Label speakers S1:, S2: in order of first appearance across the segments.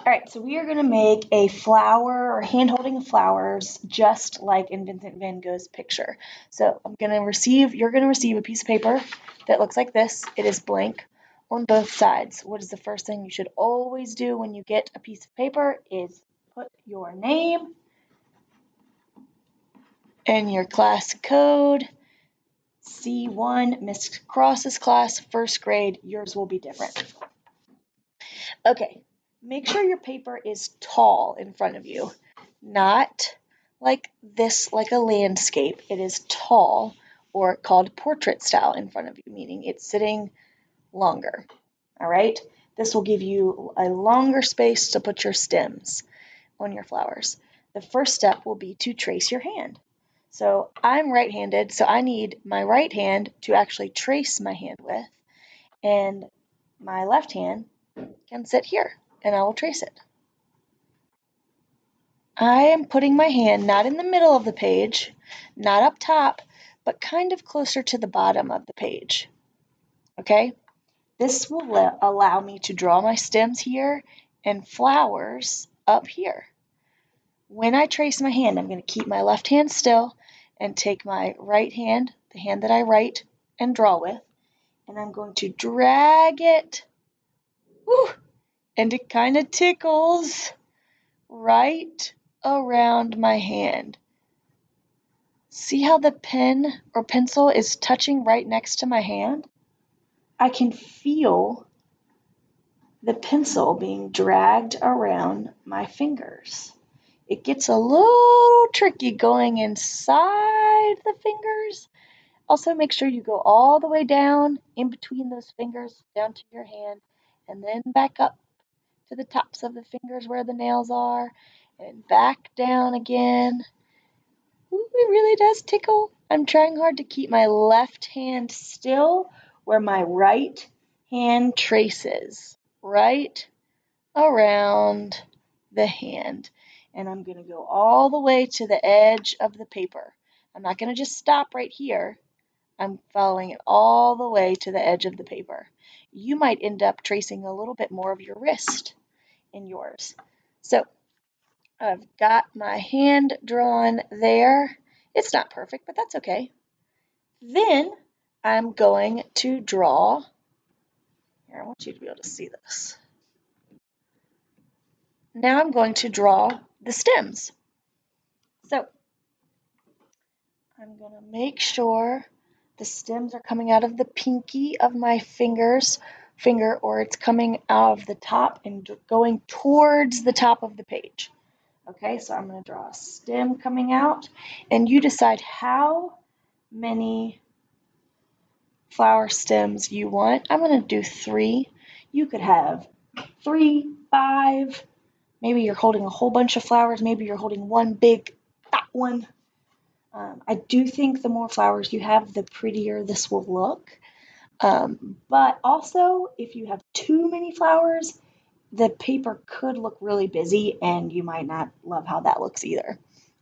S1: All right, so we are going to make a flower or hand holding of flowers just like in Vincent van Gogh's picture. So you're going to receive a piece of paper that looks like this. It is blank on both sides. What is the first thing you should always do when you get a piece of paper is put your name and your class code. C1, Miss Cross's class, first grade, yours will be different. Okay, make sure your paper is tall in front of you, not like this, like a landscape. It is tall, or called portrait style in front of you, meaning it's sitting longer. All right, this will give you a longer space to put your stems on your flowers. The first step will be to trace your hand. So I'm right-handed, so I need my right hand to actually trace my hand with, and my left hand can sit here, and I will trace it. I am putting my hand not in the middle of the page, not up top, but kind of closer to the bottom of the page. Okay? This will allow me to draw my stems here and flowers up here. When I trace my hand, I'm going to keep my left hand still and take my right hand, the hand that I write and draw with, and I'm going to drag it, and it kind of tickles right around my hand. See how the pen or pencil is touching right next to my hand? I can feel the pencil being dragged around my fingers. It gets a little tricky going inside the fingers. Also, make sure you go all the way down in between those fingers, down to your hand, and then back up to the tops of the fingers where the nails are, and back down again. Ooh, it really does tickle. I'm trying hard to keep my left hand still where my right hand traces. Right around the hand. And I'm going to go all the way to the edge of the paper. I'm not going to just stop right here. I'm following it all the way to the edge of the paper. You might end up tracing a little bit more of your wrist in yours. So I've got my hand drawn there. It's not perfect, but that's okay. Then I'm going to draw. Here, I want you to be able to see this. Now I'm going to draw the stems. So I'm going to make sure the stems are coming out of the pinky of my finger, or it's coming out of the top and going towards the top of the page. Okay, so I'm going to draw a stem coming out, and you decide how many flower stems you want. I'm going to do 3. You could have 3, 5. Maybe you're holding a whole bunch of flowers. Maybe you're holding one big fat one. I do think the more flowers you have, the prettier this will look. But also, if you have too many flowers, the paper could look really busy and you might not love how that looks either.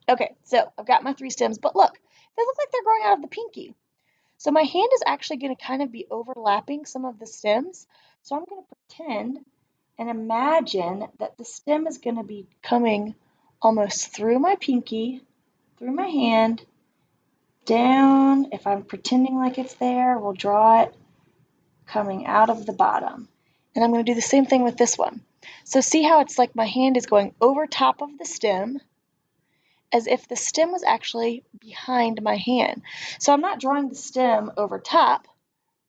S1: Okay, so I've got my 3 stems, but look, they look like they're growing out of the pinky. So my hand is actually going to kind of be overlapping some of the stems. So I'm going to pretend and imagine that the stem is going to be coming almost through my pinky, through my hand, down. If I'm pretending like it's there, we'll draw it coming out of the bottom. And I'm going to do the same thing with this one. So see how it's like my hand is going over top of the stem, as if the stem was actually behind my hand. So I'm not drawing the stem over top,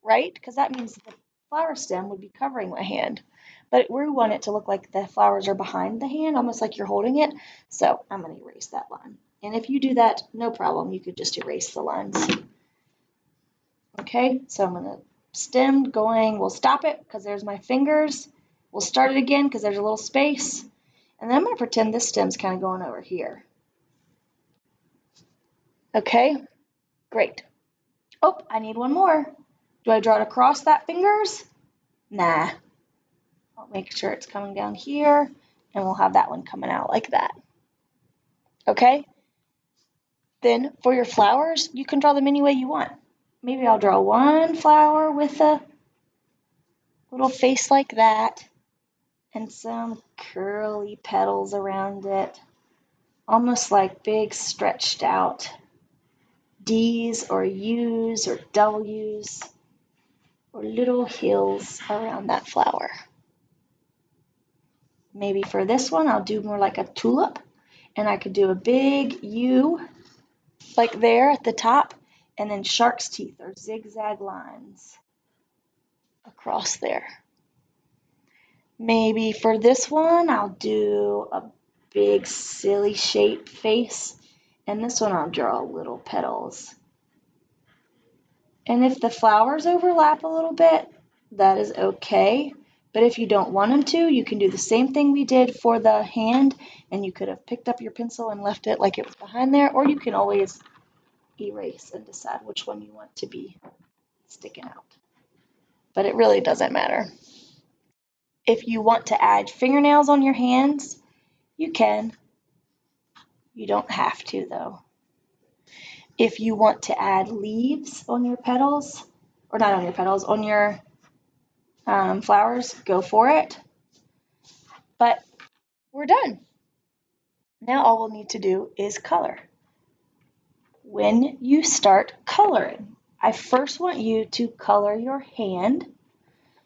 S1: right? Because that means the flower stem would be covering my hand. But we want it to look like the flowers are behind the hand, almost like you're holding it. So I'm going to erase that line. And if you do that, no problem. You could just erase the lines. Okay, so I'm going to stem going. We'll stop it because there's my fingers. We'll start it again because there's a little space. And then I'm going to pretend this stem's kind of going over here. Okay, great. Oh, I need one more. Do I draw it across that fingers? Nah. I'll make sure it's coming down here, and we'll have that one coming out like that. Okay? Then for your flowers, you can draw them any way you want. Maybe I'll draw one flower with a little face like that. and some curly petals around it, almost like big stretched out D's or U's or W's or little hills around that flower. Maybe for this one, I'll do more like a tulip, and I could do a big U like there at the top, and then shark's teeth or zigzag lines across there. Maybe for this one, I'll do a big silly shape face, and this one I'll draw little petals. And if the flowers overlap a little bit, that is okay. But if you don't want them to, you can do the same thing we did for the hand, and you could have picked up your pencil and left it like it was behind there, or you can always erase and decide which one you want to be sticking out. But it really doesn't matter. If you want to add fingernails on your hands, you can. You don't have to, though. If you want to add leaves on your petals, or not on your petals, on your flowers, go for it. But we're done. Now all we'll need to do is color. When you start coloring, I first want you to color your hand.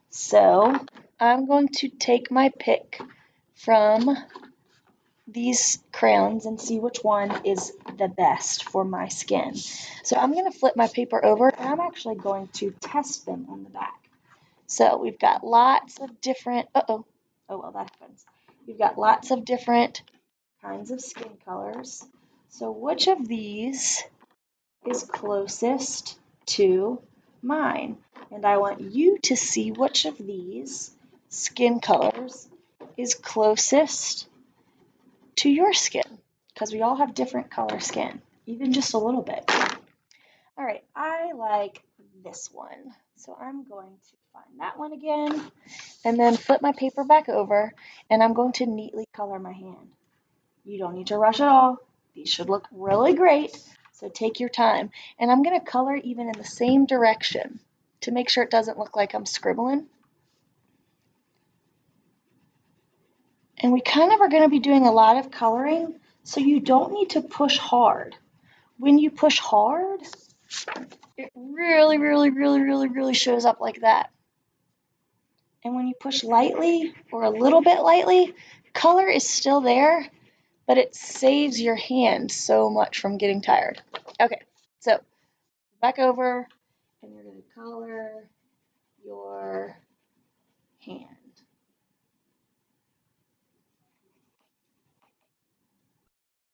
S1: So I'm going to take my pick from these crayons and see which one is the best for my skin. So I'm going to flip my paper over, and I'm actually going to test them on the back. So we've got lots of different, oh well, that happens. We've got lots of different kinds of skin colors. So which of these is closest to mine? And I want you to see which of these skin colors is closest to your skin, because we all have different color skin, even just a little bit. All right, I like this one. So I'm going to find that one again and then flip my paper back over, and I'm going to neatly color my hand. You don't need to rush at all. These should look really great, so take your time. And I'm going to color even in the same direction to make sure it doesn't look like I'm scribbling. And we kind of are going to be doing a lot of coloring, so you don't need to push hard. When you push hard, it really shows up like that. And when you push lightly or a little bit lightly, color is still there, but it saves your hand so much from getting tired. Okay, so back over, and you're going to color your hand.